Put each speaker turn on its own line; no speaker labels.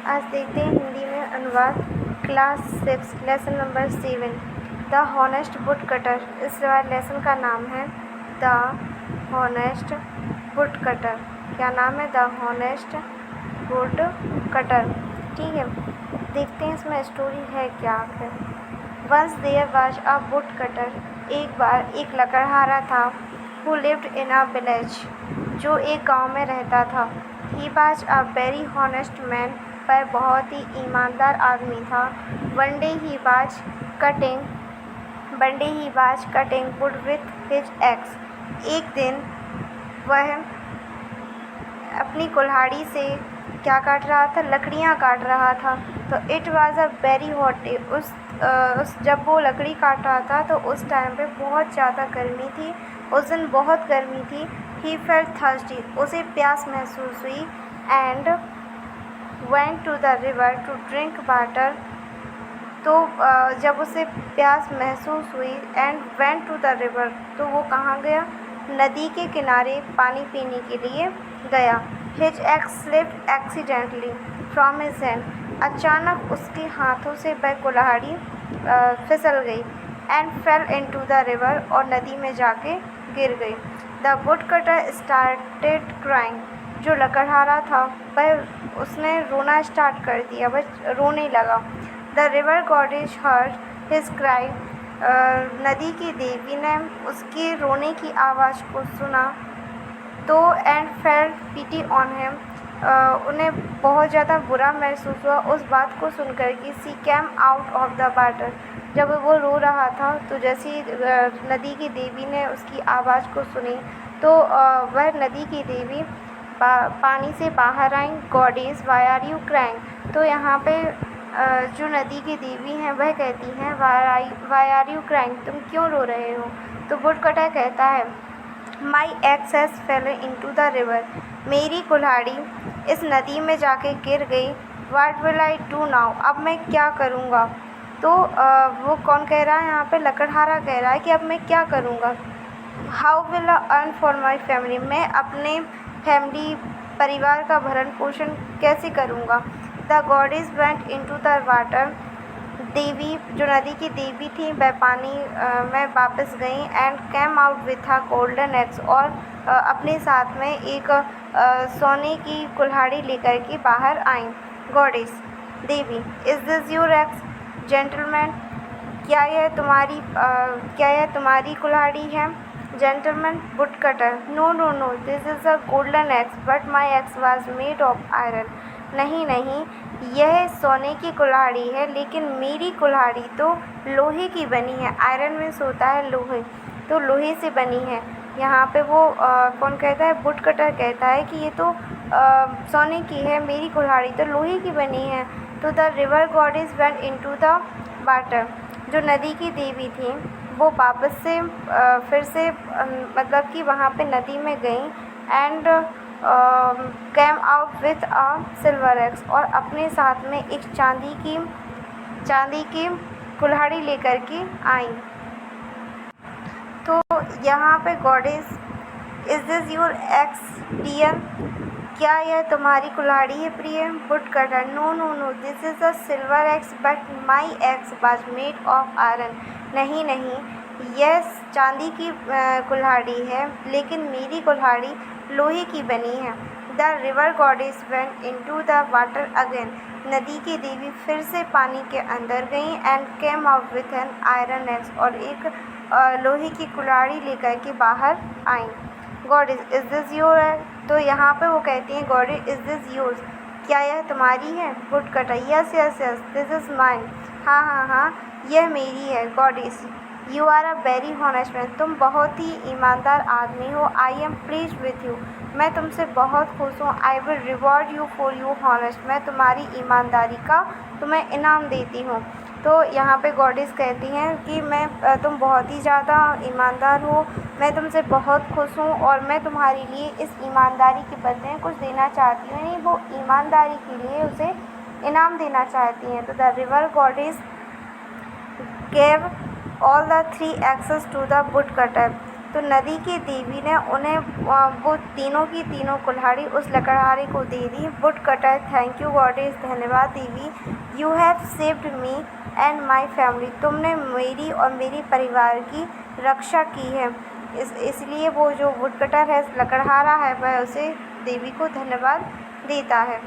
आज देखते हैं हिंदी में अनुवाद class 6 lesson number 7 the honest wood cutter. इस लेसन का नाम है द हॉनेस्ट वुड कटर। क्या नाम है? The honest wood cutter. ठीक है, देखते हैं इसमें स्टोरी है क्या है। Once there was a wood cutter. एक बार एक लकड़हारा था। Who lived in a village, जो एक गांव में रहता था। He was a very honest man, वह बहुत ही ईमानदार आदमी था। One day he was cutting wood with his axe. एक दिन वह अपनी कुल्हाड़ी से क्या काट रहा था? लकड़ियाँ काट रहा था। तो it was a very hot day. जब वो लकड़ी काट रहा था तो उस टाइम पे बहुत ज़्यादा गर्मी थी। उस दिन बहुत गर्मी थी। ही फेल्ट थर्स्टी, उसे प्यास महसूस हुई। And went to the river to drink water. तो जब उसे प्यास महसूस हुई and went to the river, तो वो कहाँ गया? नदी के किनारे पानी पीने के लिए गया। His ex slipped accidentally from his hand. अचानक उसके हाथों से वह कुल्हाड़ी फिसल गई। And fail into the river, और नदी में जाके गिर गई। The wood cutter started crying. जो लकड़हारा था उसने रोना स्टार्ट कर दिया, वह रोने लगा। The river goddess heard his cry. नदी की देवी ने उसके रोने की आवाज़ को सुना तो and felt pity on him. उन्हें बहुत ज़्यादा बुरा महसूस हुआ उस बात को सुनकर कि she came out of the water. जब वो रो रहा था तो जैसे ही नदी की देवी ने उसकी आवाज़ को सुनी तो वह नदी की देवी पानी से बाहर आई। Goddess why are you crying. तो यहाँ पे जो नदी की देवी हैं वह कहती हैं वाई आर यू क्राइंग, तुम क्यों रो रहे हो? तो वुड कटर कहता है my axe has fallen into the river, मेरी कुल्हाड़ी इस नदी में जाके गिर गई। What will I do now, अब मैं क्या करूँगा? तो वो कौन कह रहा है यहाँ पे? लकड़हारा कह रहा है कि अब मैं क्या करूँगा। How will I earn for my family, मैं अपने परिवार का भरण पोषण कैसे करूँगा। The goddess went into the water, देवी जो नदी की देवी थी वह पानी में वापस गई। And came out with a golden axe, और अपने साथ में एक सोने की कुल्हाड़ी लेकर के बाहर आई। गॉडेस देवी, is this your axe gentleman, क्या यह तुम्हारी कुल्हाड़ी है? Gentleman would cutter, no no no, this is a golden axe but my axe was made of iron. नहीं नहीं, यह सोने की कुल्हाड़ी है लेकिन मेरी कुल्हाड़ी तो लोहे की बनी है। आयरन मीन्स होता है लोहे, तो लोहे से बनी है। यहाँ पे वो कौन कहता है? वुड कटर कहता है कि ये तो सोने की है, मेरी कुल्हाड़ी तो लोहे की बनी है। तो the river goddess went into the water, जो नदी की देवी थी वो वापस से फिर से मतलब कि वहाँ पे नदी में गई। And came out with a silver axe, और अपने साथ में एक चांदी की कुल्हाड़ी लेकर के आई। तो यहाँ पे goddess, is this your axe dear, क्या यह तुम्हारी कुल्हाड़ी है प्रिय? Wood cutter, no no no, this is a silver axe but my axe was made of iron. नहीं नहीं, यह चांदी की कुल्हाड़ी है लेकिन मेरी कुल्हाड़ी लोहे की बनी है। The river goddess went into the water again, नदी की देवी फिर से पानी के अंदर गई। And came out with an iron x, और एक लोहे की कुल्हाड़ी लेकर के बाहर आई। गॉडेस, इज दिस योर, तो यहाँ पे वो कहती हैं गॉडेस, इज दिस योर्स, क्या यह तुम्हारी है? Wood cutter, yes yes yes, this is mine, हाँ हाँ हाँ, यह मेरी है। Goddess, you are a very honest man, तुम बहुत ही ईमानदार आदमी हो। I am please with you, मैं तुमसे बहुत खुश हूँ। I will reward you for you honest, मैं तुम्हारी ईमानदारी का तुम्हें इनाम देती हूँ। तो यहाँ पे गॉडेस कहती हैं कि तुम बहुत ही ज़्यादा ईमानदार हो, मैं तुमसे बहुत खुश हूँ और मैं तुम्हारे लिए इस ईमानदारी के बदले कुछ देना चाहती हूँ। नहीं, वो ईमानदारी के लिए उसे इनाम देना चाहती हैं। तो the river goddess gave all the three axes to the woodcutter, तो नदी की देवी ने उन्हें वो तीनों की तीनों कुल्हाड़ी उस लकड़हारे को दे दी। Woodcutter thank you goddess, धन्यवाद देवी। You have saved me and my family, तुमने मेरी और मेरे परिवार की रक्षा की है। इसलिए वो जो वुड कटर है, लकड़हारा है, वह उसे देवी को धन्यवाद देता है।